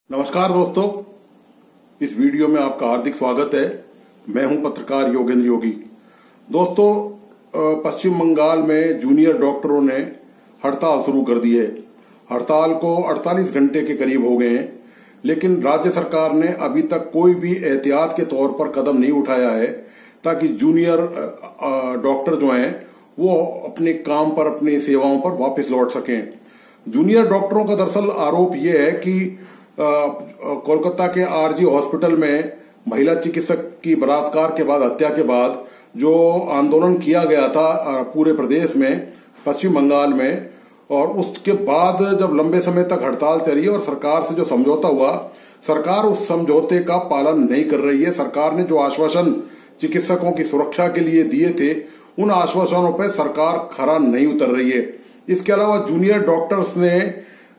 नमस्कार दोस्तों, इस वीडियो में आपका हार्दिक स्वागत है। मैं हूं पत्रकार योगेंद्र योगी। दोस्तों, पश्चिम बंगाल में जूनियर डॉक्टरों ने हड़ताल शुरू कर दी है। हड़ताल को 48 घंटे के करीब हो गए हैं, लेकिन राज्य सरकार ने अभी तक कोई भी एहतियात के तौर पर कदम नहीं उठाया है ताकि जूनियर डॉक्टर जो हैं वो अपने काम पर, अपनी सेवाओं पर वापस लौट सकें। जूनियर डॉक्टरों का दरअसल आरोप ये है कि कोलकाता के आरजी हॉस्पिटल में महिला चिकित्सक की बलात्कार के बाद, हत्या के बाद जो आंदोलन किया गया था पूरे प्रदेश में, पश्चिम बंगाल में, और उसके बाद जब लंबे समय तक हड़ताल चली और सरकार से जो समझौता हुआ, सरकार उस समझौते का पालन नहीं कर रही है। सरकार ने जो आश्वासन चिकित्सकों की सुरक्षा के लिए दिए थे, उन आश्वासनों पर सरकार खरा नहीं उतर रही है। इसके अलावा जूनियर डॉक्टर्स ने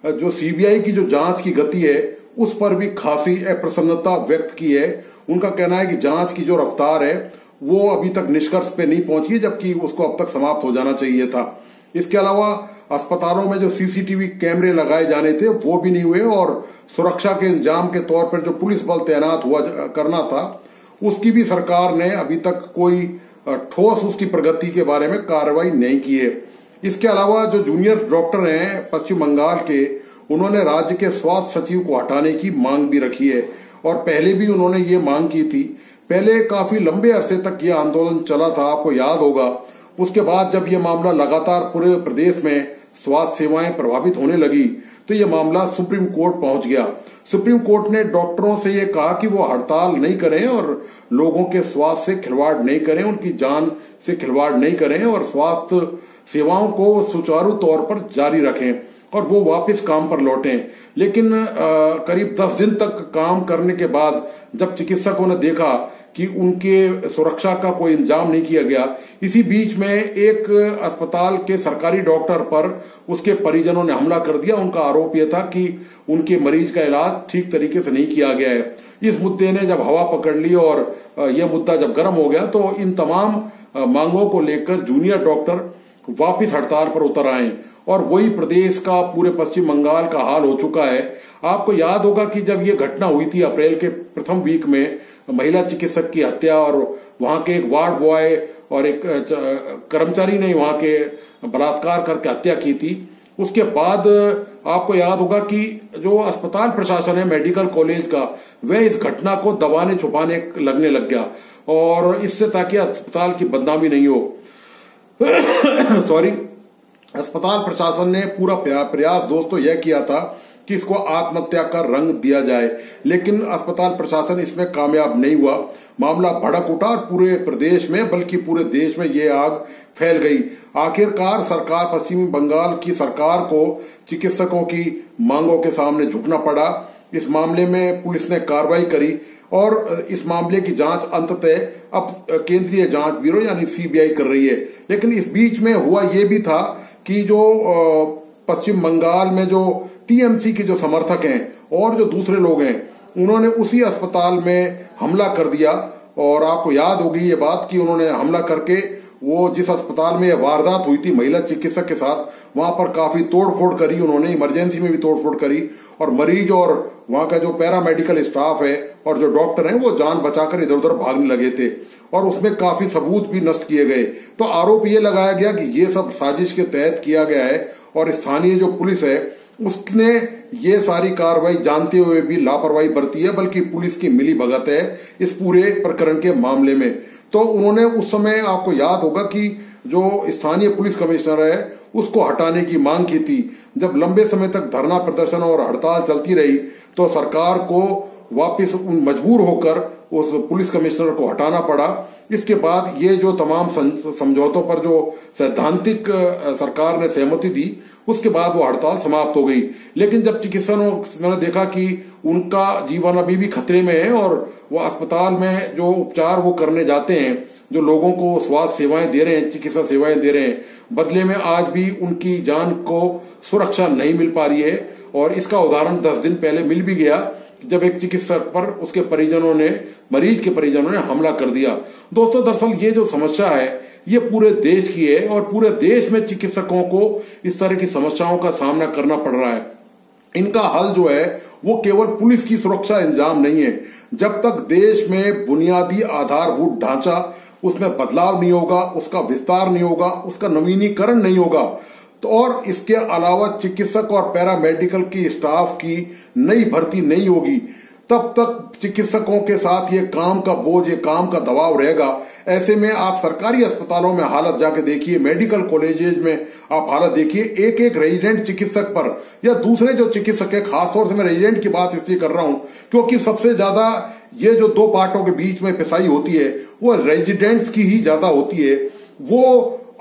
जो सीबीआई की जो जांच की गति है उस पर भी खासी अप्रसन्नता व्यक्त की है। उनका कहना है कि जांच की जो रफ्तार है वो अभी तक निष्कर्ष पे नहीं पहुंची है, जबकि उसको अब तक समाप्त हो जाना चाहिए था। इसके अलावा अस्पतालों में जो सीसीटीवी कैमरे लगाए जाने थे वो भी नहीं हुए, और सुरक्षा के इंतजाम के तौर पर जो पुलिस बल तैनात हुआ करना था उसकी भी सरकार ने अभी तक कोई ठोस उसकी प्रगति के बारे में कार्रवाई नहीं की है। इसके अलावा जो जूनियर डॉक्टर हैं पश्चिम बंगाल के, उन्होंने राज्य के स्वास्थ्य सचिव को हटाने की मांग भी रखी है, और पहले भी उन्होंने ये मांग की थी। पहले काफी लंबे अरसे तक ये आंदोलन चला था, आपको याद होगा। उसके बाद जब ये मामला लगातार पूरे प्रदेश में स्वास्थ्य सेवाएं प्रभावित होने लगी तो ये मामला सुप्रीम कोर्ट पहुंच गया। सुप्रीम कोर्ट ने डॉक्टरों से ये कहा कि वो हड़ताल नहीं करें और लोगों के स्वास्थ्य से खिलवाड़ नहीं करें, उनकी जान से खिलवाड़ नहीं करें, और स्वास्थ्य सेवाओं को सुचारू तौर पर जारी रखें और वो वापस काम पर लौटें। लेकिन करीब 10 दिन तक काम करने के बाद जब चिकित्सकों ने देखा कि उनके सुरक्षा का कोई इंतजाम नहीं किया गया, इसी बीच में एक अस्पताल के सरकारी डॉक्टर पर उसके परिजनों ने हमला कर दिया। उनका आरोप यह था कि उनके मरीज का इलाज ठीक तरीके से नहीं किया गया है। इस मुद्दे ने जब हवा पकड़ ली और यह मुद्दा जब गर्म हो गया तो इन तमाम मांगों को लेकर जूनियर डॉक्टर वापिस हड़ताल पर उतर आए, और वही प्रदेश का, पूरे पश्चिम बंगाल का हाल हो चुका है। आपको याद होगा कि जब ये घटना हुई थी अप्रैल के प्रथम वीक में, महिला चिकित्सक की हत्या, और वहां के एक वार्ड बॉय और एक कर्मचारी ने वहां के बलात्कार करके हत्या की थी। उसके बाद आपको याद होगा कि जो अस्पताल प्रशासन है मेडिकल कॉलेज का, वह इस घटना को दबाने छुपाने लगने लग गया, और इससे ताकि अस्पताल की बदनामी नहीं हो सॉरी, अस्पताल प्रशासन ने पूरा प्रयास दोस्तों यह किया था कि इसको आत्महत्या का रंग दिया जाए, लेकिन अस्पताल प्रशासन इसमें कामयाब नहीं हुआ। मामला भड़क उठा और पूरे प्रदेश में, बल्कि पूरे देश में ये आग फैल गई। आखिरकार सरकार, पश्चिम बंगाल की सरकार को चिकित्सकों की मांगों के सामने झुकना पड़ा। इस मामले में पुलिस ने कार्रवाई करी और इस मामले की जांच अंततः अब केंद्रीय जांच ब्यूरो यानी सीबीआई कर रही है। लेकिन इस बीच में हुआ ये भी था कि जो पश्चिम बंगाल में जो टीएमसी के जो समर्थक हैं और जो दूसरे लोग हैं, उन्होंने उसी अस्पताल में हमला कर दिया। और आपको याद होगी ये बात कि उन्होंने हमला करके, वो जिस अस्पताल में यह वारदात हुई थी महिला चिकित्सक के साथ, वहां पर काफी तोड़फोड़ करी उन्होंने, इमरजेंसी में भी तोड़फोड़ करी, और मरीज और वहां का जो पैरामेडिकल स्टाफ है और जो डॉक्टर हैं वो जान बचाकर इधर उधर भागने लगे थे, और उसमें काफी सबूत भी नष्ट किए गए। तो आरोप ये लगाया गया कि ये सब साजिश के तहत किया गया है, और स्थानीय जो पुलिस है उसने ये सारी कार्रवाई जानते हुए भी लापरवाही बरती है, बल्कि पुलिस की मिली भगत है इस पूरे प्रकरण के मामले में। तो उन्होंने उस समय, आपको याद होगा कि जो स्थानीय पुलिस कमिश्नर है उसको हटाने की मांग की थी। जब लंबे समय तक धरना प्रदर्शन और हड़ताल चलती रही तो सरकार को वापस मजबूर होकर उस पुलिस कमिश्नर को हटाना पड़ा। इसके बाद ये जो तमाम समझौतों पर जो सैद्धांतिक सरकार ने सहमति दी, उसके बाद वो हड़ताल समाप्त हो गई। लेकिन जब चिकित्सकों ने देखा कि उनका जीवन अभी भी खतरे में है और वो अस्पताल में जो उपचार वो करने जाते हैं, जो लोगों को स्वास्थ्य सेवाएं दे रहे हैं, चिकित्सा सेवाएं दे रहे हैं, बदले में आज भी उनकी जान को सुरक्षा नहीं मिल पा रही है। और इसका उदाहरण 10 दिन पहले मिल भी गया जब एक चिकित्सक पर उसके परिजनों ने, मरीज के परिजनों ने हमला कर दिया। दोस्तों, दरअसल ये जो समस्या है ये पूरे देश की है, और पूरे देश में चिकित्सकों को इस तरह की समस्याओं का सामना करना पड़ रहा है। इनका हल जो है वो केवल पुलिस की सुरक्षा इंतजाम नहीं है। जब तक देश में बुनियादी आधारभूत ढांचा उसमें बदलाव नहीं होगा, उसका विस्तार नहीं होगा, उसका नवीनीकरण नहीं होगा, तो और इसके अलावा चिकित्सक और पैरामेडिकल की स्टाफ की नई भर्ती नहीं होगी, तब तक चिकित्सकों के साथ ये काम का बोझ, ये काम का दबाव रहेगा। ऐसे में आप सरकारी अस्पतालों में हालत जाके देखिए, मेडिकल कॉलेजेस में आप हालत देखिए, एक एक रेजिडेंट चिकित्सक पर या दूसरे जो चिकित्सक है, खासतौर से मैं रेजिडेंट की बात इसलिए कर रहा हूं क्योंकि सबसे ज्यादा ये जो दो पार्टों के बीच में पिसाई होती है वो रेजिडेंट्स की ही ज्यादा होती है। वो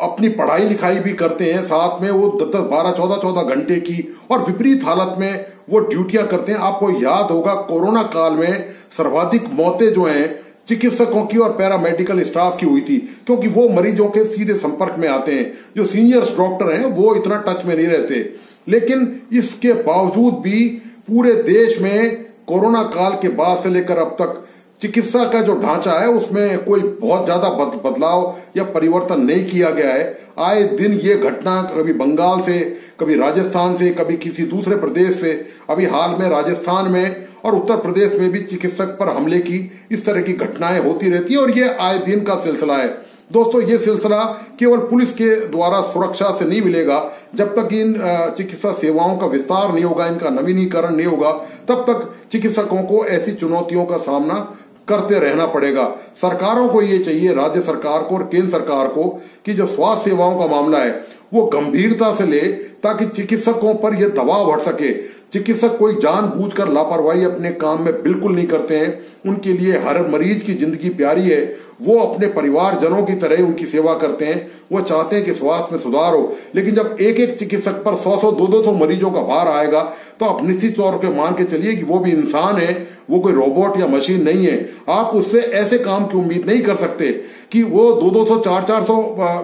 अपनी पढ़ाई लिखाई भी करते हैं, साथ में वो 10, 12, 14 घंटे की और विपरीत हालत में वो ड्यूटियां करते हैं। आपको याद होगा कोरोना काल में सर्वाधिक मौतें जो हैं चिकित्सकों की और पैरामेडिकल स्टाफ की हुई थी, क्योंकि वो मरीजों के सीधे संपर्क में आते हैं। जो सीनियर डॉक्टर हैं वो इतना टच में नहीं रहते। लेकिन इसके बावजूद भी पूरे देश में कोरोना काल के बाद से लेकर अब तक चिकित्सा का जो ढांचा है उसमें कोई बहुत ज्यादा बदलाव या परिवर्तन नहीं किया गया है। आए दिन ये घटना कभी बंगाल से, कभी राजस्थान से, कभी किसी दूसरे प्रदेश से, अभी हाल में राजस्थान में और उत्तर प्रदेश में भी चिकित्सक पर हमले की इस तरह की घटनाएं होती रहती है और ये आए दिन का सिलसिला है। दोस्तों, ये सिलसिला केवल पुलिस के द्वारा सुरक्षा से नहीं मिलेगा। जब तक इन चिकित्सा सेवाओं का विस्तार नहीं होगा, इनका नवीनीकरण नहीं होगा, तब तक चिकित्सकों को ऐसी चुनौतियों का सामना करते रहना पड़ेगा। सरकारों को ये चाहिए, राज्य सरकार को और केंद्र सरकार को, कि जो स्वास्थ्य सेवाओं का मामला है वो गंभीरता से ले, ताकि चिकित्सकों पर यह दबाव हट सके। चिकित्सक कोई जानबूझकर लापरवाही अपने काम में बिल्कुल नहीं करते हैं। उनके लिए हर मरीज की जिंदगी प्यारी है। वो अपने परिवारजनों की तरह उनकी सेवा करते हैं। वो चाहते हैं कि स्वास्थ्य में सुधार हो। लेकिन जब एक एक चिकित्सक पर 100-100, 200 मरीजों का भार आएगा तो आप निश्चित तौर पर मान के चलिए कि वो भी इंसान है, वो कोई रोबोट या मशीन नहीं है। आप उससे ऐसे काम की उम्मीद नहीं कर सकते कि वो 200, 400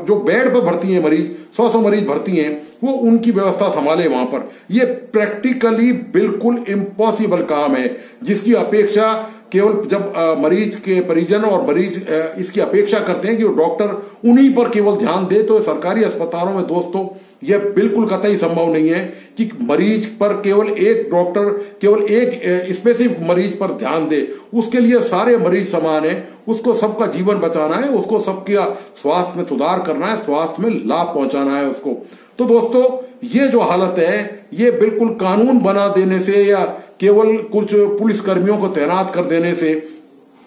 जो बेड पर भर्ती हैं मरीज, 100 मरीज भर्ती हैं, वो उनकी व्यवस्था संभाले वहां पर। ये प्रैक्टिकली बिल्कुल इम्पॉसिबल काम है, जिसकी अपेक्षा केवल जब मरीज के परिजन और मरीज इसकी अपेक्षा करते हैं कि वो डॉक्टर उन्हीं पर केवल ध्यान दे, तो सरकारी अस्पतालों में दोस्तों यह बिल्कुल कतई संभव नहीं है कि मरीज पर केवल एक डॉक्टर केवल एक स्पेसिफिक मरीज पर ध्यान दे। उसके लिए सारे मरीज समान है, उसको सबका जीवन बचाना है, उसको सबके स्वास्थ्य में सुधार करना है, स्वास्थ्य में लाभ पहुंचाना है उसको। तो दोस्तों, ये जो हालत है ये बिल्कुल कानून बना देने से या केवल कुछ पुलिस कर्मियों को तैनात कर देने से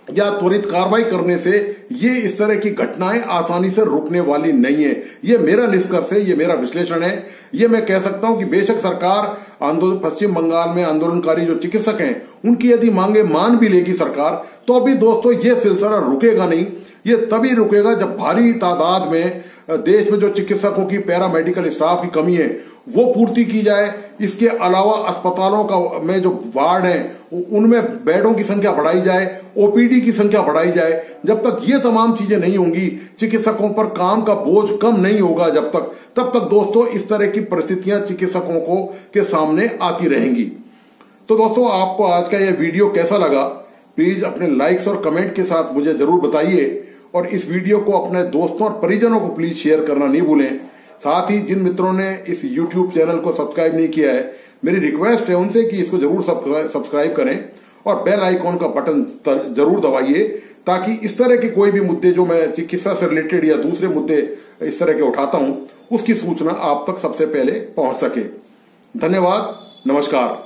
या त्वरित कार्रवाई करने से ये इस तरह की घटनाएं आसानी से रुकने वाली नहीं है। ये मेरा निष्कर्ष है, ये मेरा विश्लेषण है। ये मैं कह सकता हूं कि बेशक सरकार पश्चिम बंगाल में आंदोलनकारी जो चिकित्सक हैं उनकी यदि मांगे मान भी लेगी सरकार, तो अभी दोस्तों ये सिलसिला रुकेगा नहीं। ये तभी रुकेगा जब भारी तादाद में देश में जो चिकित्सकों की, पैरामेडिकल स्टाफ की कमी है वो पूर्ति की जाए। इसके अलावा अस्पतालों का में जो वार्ड हैं उनमें बेडों की संख्या बढ़ाई जाए, ओपीडी की संख्या बढ़ाई जाए। जब तक ये तमाम चीजें नहीं होंगी, चिकित्सकों पर काम का बोझ कम नहीं होगा तब तक दोस्तों इस तरह की परिस्थितियां चिकित्सकों को के सामने आती रहेंगी। तो दोस्तों, आपको आज का यह वीडियो कैसा लगा, प्लीज अपने लाइक्स और कमेंट के साथ मुझे जरूर बताइए और इस वीडियो को अपने दोस्तों और परिजनों को प्लीज शेयर करना नहीं भूलें। साथ ही जिन मित्रों ने इस YouTube चैनल को सब्सक्राइब नहीं किया है, मेरी रिक्वेस्ट है उनसे कि इसको जरूर सब्सक्राइब करें और बेल आइकॉन का बटन जरूर दबाइए, ताकि इस तरह के कोई भी मुद्दे जो मैं चिकित्सा से रिलेटेड या दूसरे मुद्दे इस तरह के उठाता हूं उसकी सूचना आप तक सबसे पहले पहुंच सके। धन्यवाद, नमस्कार।